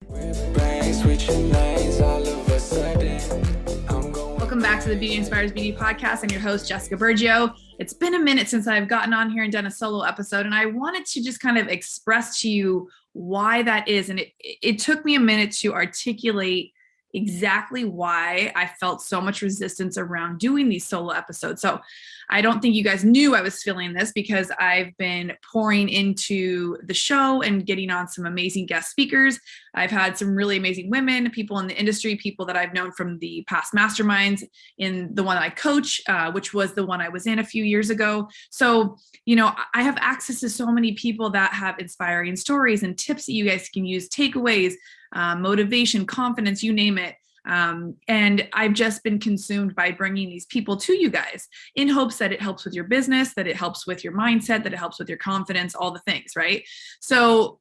Welcome back to the Beauty Inspires Beauty podcast. I'm your host, Jessica Burgio. It's been a minute since I've gotten on here and done a solo episode, and I wanted to just kind of express to you why that is. And it took me a minute to articulate exactly why I felt so much resistance around doing these solo episodes. So I don't think you guys knew I was feeling this because I've been pouring into the show and getting on some amazing guest speakers. I've had some really amazing women, people in the industry, people that I've known from the past masterminds in the one I coach, which was the one I was in a few years ago. So, you know, I have access to so many people that have inspiring stories and tips that you guys can use, takeaways, motivation, confidence, you name it. And I've just been consumed by bringing these people to you guys in hopes that it helps with your business, that it helps with your mindset, that it helps with your confidence, all the things, right? So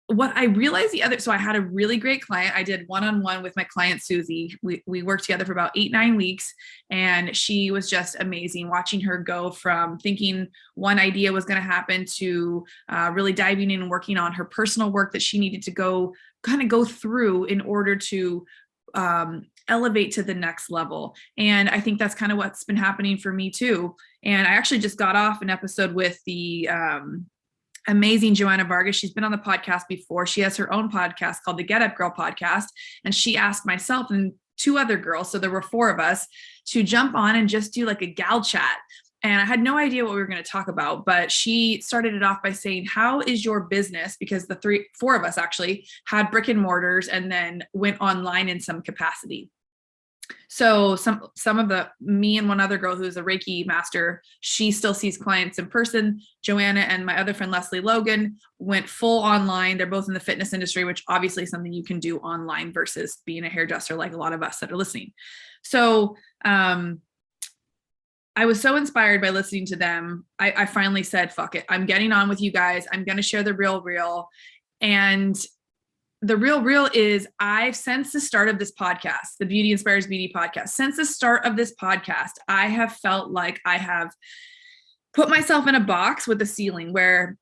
what I realized so I had a really great client. I did one-on-one with my client, Susie. We worked together for about 8-9 weeks, and she was just amazing. Watching her go from thinking one idea was going to happen to really diving in and working on her personal work that she needed to go through in order to elevate to the next level. And I think that's kind of what's been happening for me too. And I actually just got off an episode with the amazing Joanna Vargas. She's been on the podcast before. She has her own podcast called the Get Up Girl podcast. And she asked myself and 2 other girls, so there were 4 of us, to jump on and just do like a gal chat. And I had no idea what we were going to talk about, but she started it off by saying, how is your business? Because the 4 of us actually had brick and mortars and then went online in some capacity. So some of me and one other girl who's a Reiki master, she still sees clients in person. Joanna and my other friend, Leslie Logan, went full online. They're both in the fitness industry, which obviously is something you can do online versus being a hairdresser like a lot of us that are listening. So, I was so inspired by listening to them. I finally said, fuck it. I'm getting on with you guys. I'm going to share the real. And the real is since the start of this podcast, the Beauty Inspires Beauty podcast, since the start of this podcast, I have felt like I have put myself in a box with a ceiling where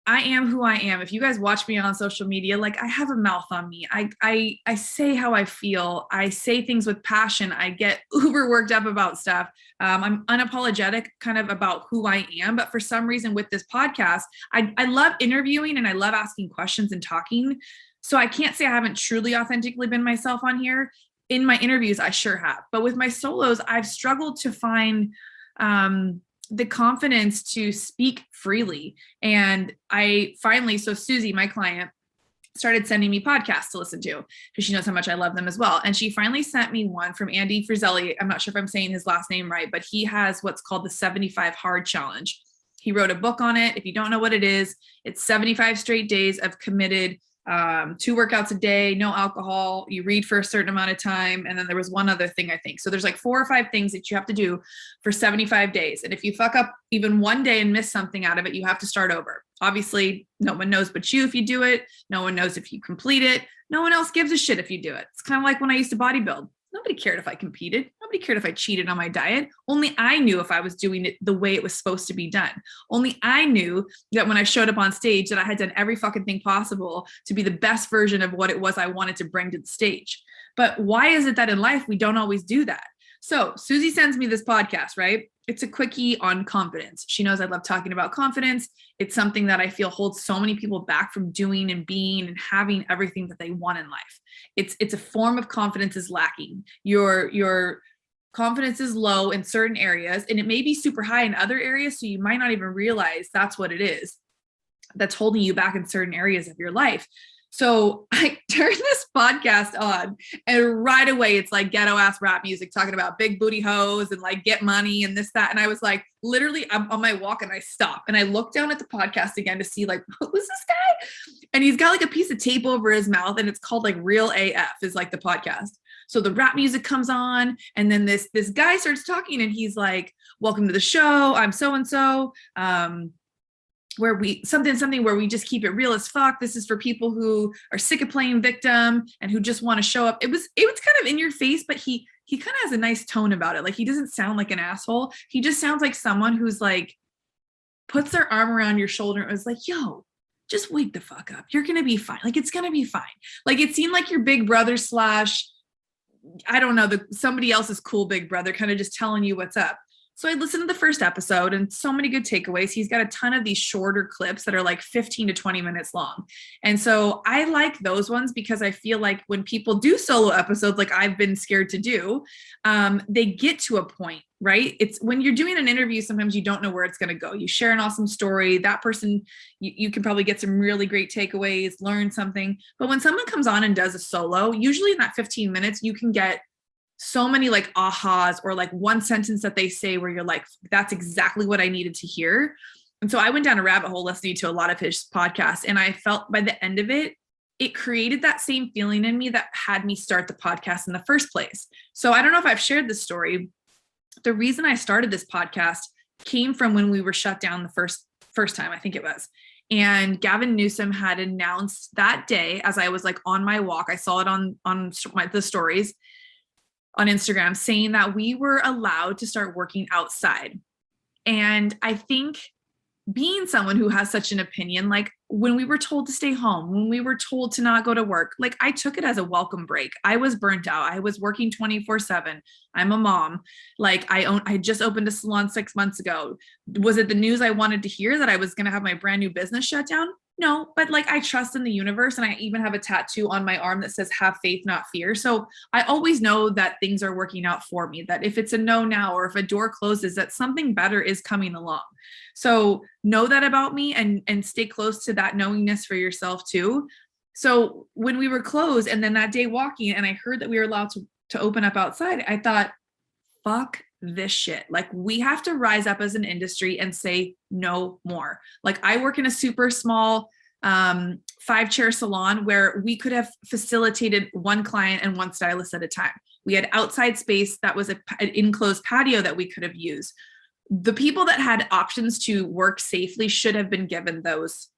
I am who I am. If you guys watch me on social media, like I have a mouth on me. I say how I feel. I say things with passion. I get uber worked up about stuff. I'm unapologetic kind of about who I am. But for some reason with this podcast, I love interviewing and I love asking questions and talking. So I can't say I haven't truly authentically been myself on here. In my interviews, I sure have. But with my solos, I've struggled to find the confidence to speak freely. And so Susie, my client, started sending me podcasts to listen to because she knows how much I love them as well. And she finally sent me one from Andy Frizzelli. I'm not sure if I'm saying his last name right, but he has what's called the 75 Hard Challenge. He wrote a book on it. If you don't know what it is, it's 75 straight days of committed 2 workouts a day, no alcohol, you read for a certain amount of time. And then there was one other thing, I think. So there's like 4 or 5 things that you have to do for 75 days. And if you fuck up even one day and miss something out of it, you have to start over. Obviously, no one knows but you if you do it. No one knows if you complete it. No one else gives a shit if you do it. It's kind of like when I used to bodybuild. Nobody cared if I competed. Nobody cared if I cheated on my diet. Only I knew if I was doing it the way it was supposed to be done. Only I knew that when I showed up on stage that I had done every fucking thing possible to be the best version of what it was I wanted to bring to the stage. But why is it that in life we don't always do that? So Susie sends me this podcast, right? It's a quickie on confidence. She knows I love talking about confidence. It's something that I feel holds so many people back from doing and being and having everything that they want in life. It's a form of confidence is lacking. Your confidence is low in certain areas and it may be super high in other areas. So you might not even realize that's what it is that's holding you back in certain areas of your life. So I turned this podcast on and right away it's like ghetto ass rap music talking about big booty hoes and like get money and this, that. And I was like, literally I'm on my walk and I stop and I look down at the podcast again to see like, who's this guy? And he's got like a piece of tape over his mouth and it's called like Real AF is like the podcast. So the rap music comes on and then this guy starts talking and he's like, welcome to the show. I'm so-and-so. Where we something where we just keep it real as fuck. This is for people who are sick of playing victim and who just want to show up. It was kind of in your face, but he kind of has a nice tone about it. Like he doesn't sound like an asshole. He just sounds like someone who's like puts their arm around your shoulder and was like, yo, just wake the fuck up. You're going to be fine. Like, it's going to be fine. Like, it seemed like your big brother slash, I don't know, somebody else's cool big brother kind of just telling you what's up. So I listened to the first episode and so many good takeaways. He's got a ton of these shorter clips that are like 15 to 20 minutes long. And so I like those ones because I feel like when people do solo episodes, like I've been scared to do, they get to a point, right? It's when you're doing an interview, sometimes you don't know where it's going to go. You share an awesome story. That person, you can probably get some really great takeaways, learn something. But when someone comes on and does a solo, usually in that 15 minutes, you can get so many like ahas or like one sentence that they say where you're like, that's exactly what I needed to hear. And so I went down a rabbit hole listening to a lot of his podcasts. And I felt by the end of it, it created that same feeling in me that had me start the podcast in the first place. So I don't know if I've shared this story. The reason I started this podcast came from when we were shut down the first time, I think it was. And Gavin Newsom had announced that day as I was like on my walk, I saw it on the stories on Instagram saying that we were allowed to start working outside. And I think being someone who has such an opinion, like when we were told to stay home, when we were told to not go to work, like I took it as a welcome break. I was burnt out. I was working 24/7. I'm a mom. Like I just opened a salon 6 months ago. Was it the news I wanted to hear that I was going to have my brand new business shut down? No, but like I trust in the universe, and I even have a tattoo on my arm that says have faith, not fear. So I always know that things are working out for me, that if it's a no now, or if a door closes, that something better is coming along. So know that about me and stay close to that knowingness for yourself too. So when we were closed and then that day walking and I heard that we were allowed to open up outside, I thought, fuck this shit. Like we have to rise up as an industry and say no more. Like I work in a super small 5-chair salon where we could have facilitated one client and one stylist at a time. We had outside space that was an enclosed patio that we could have used. The people that had options to work safely should have been given those,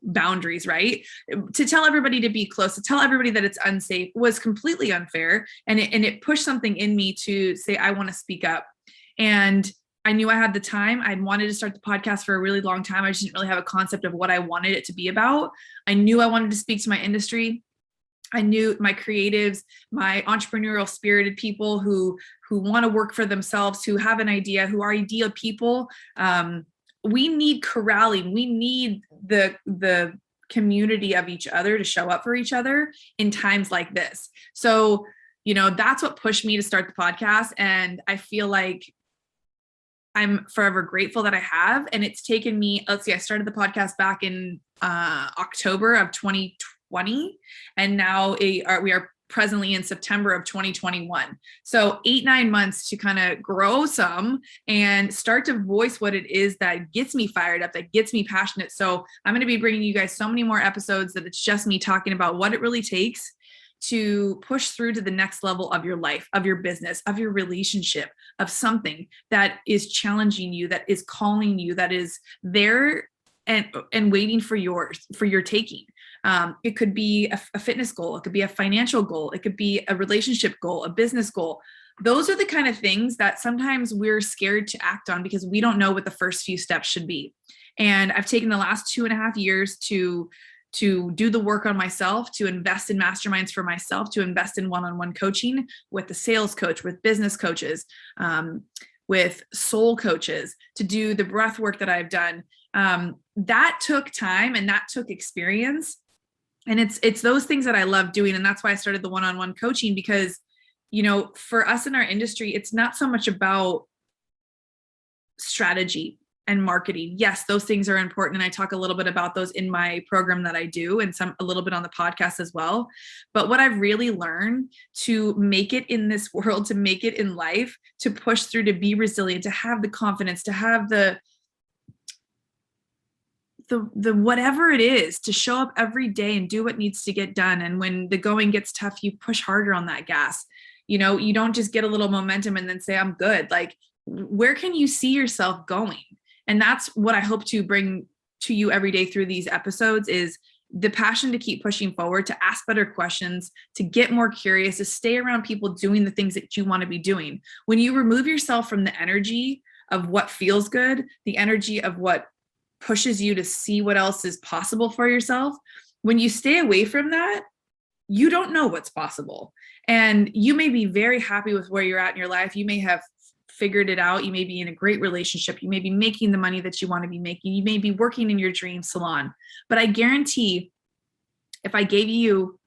boundaries, right? To tell everybody to be close, to tell everybody that it's unsafe was completely unfair. And it pushed something in me to say, I want to speak up. And I knew I had the time. I'd wanted to start the podcast for a really long time. I just didn't really have a concept of what I wanted it to be about. I knew I wanted to speak to my industry. I knew my creatives, my entrepreneurial spirited people who want to work for themselves, who have an idea, who are ideal people. We need corralling. We need the community of each other to show up for each other in times like this. So, that's what pushed me to start the podcast. And I feel like I'm forever grateful that I have. And it's taken me, I started the podcast back in October of 2020. And now we are presently in September of 2021. So 8-9 months to kind of grow some and start to voice what it is that gets me fired up, that gets me passionate. So I'm going to be bringing you guys so many more episodes that it's just me talking about what it really takes to push through to the next level of your life, of your business, of your relationship, of something that is challenging you, that is calling you, that is there and waiting for your taking. It could be a fitness goal. It could be a financial goal. It could be a relationship goal, a business goal. Those are the kind of things that sometimes we're scared to act on because we don't know what the first few steps should be. And I've taken the last 2.5 years to do the work on myself, to invest in masterminds for myself, to invest in one-on-one coaching with the sales coach, with business coaches, with soul coaches, to do the breath work that I've done. That took time and that took experience. And it's those things that I love doing. And that's why I started the one-on-one coaching because, for us in our industry, it's not so much about strategy and marketing. Yes, those things are important. And I talk a little bit about those in my program that I do and a little bit on the podcast as well. But what I've really learned to make it in this world, to make it in life, to push through, to be resilient, to have the confidence, to have the whatever it is, to show up every day and do what needs to get done. And when the going gets tough, you push harder on that gas. You don't just get a little momentum and then say, I'm good. Like, where can you see yourself going? And that's what I hope to bring to you every day through these episodes is the passion to keep pushing forward, to ask better questions, to get more curious, to stay around people doing the things that you want to be doing. When you remove yourself from the energy of what feels good, the energy of what pushes you to see what else is possible for yourself, when you stay away from that, you don't know what's possible. And you may be very happy with where you're at in your life. You may have figured it out. You may be in a great relationship. You may be making the money that you want to be making. You may be working in your dream salon. But I guarantee if I gave you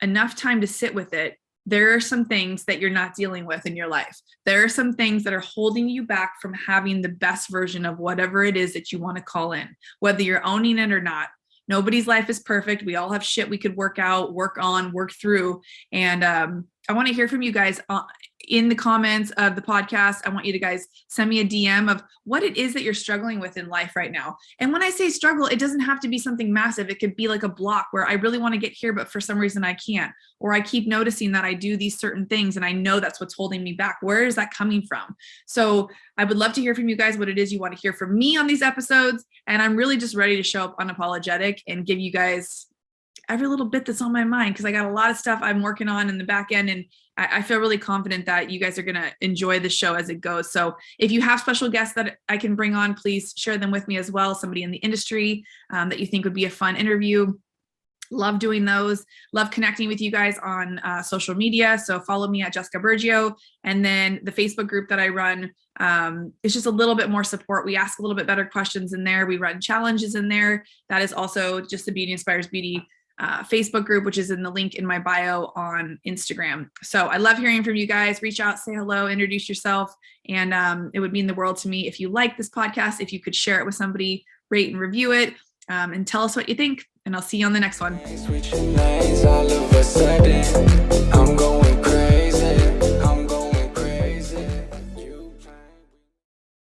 enough time to sit with it, there are some things that you're not dealing with in your life. There are some things that are holding you back from having the best version of whatever it is that you want to call in, whether you're owning it or not. Nobody's life is perfect. We all have shit we could work out, work on, work through. And I want to hear from you guys in the comments of the podcast. I want you to guys send me a DM of what it is that you're struggling with in life right now. And when I say struggle, it doesn't have to be something massive. It could be like a block where I really want to get here, but for some reason I can't. Or I keep noticing that I do these certain things and I know that's what's holding me back. Where is that coming from? So I would love to hear from you guys what it is you want to hear from me on these episodes. And I'm really just ready to show up unapologetic and give you guys every little bit that's on my mind, because I got a lot of stuff I'm working on in the back end, and I feel really confident that you guys are going to enjoy the show as it goes. So if you have special guests that I can bring on, please share them with me as well. Somebody in the industry that you think would be a fun interview. Love doing those. Love connecting with you guys on social media. So follow me at Jessica Burgio. And then the Facebook group that I run, it's just a little bit more support. We ask a little bit better questions in there. We run challenges in there. That is also just the Beauty Inspires Beauty Facebook group, which is in the link in my bio on Instagram. So I love hearing from you guys. Reach out, say hello, introduce yourself. And it would mean the world to me if you like this podcast, if you could share it with somebody, rate and review it, and tell us what you think. And I'll see you on the next one.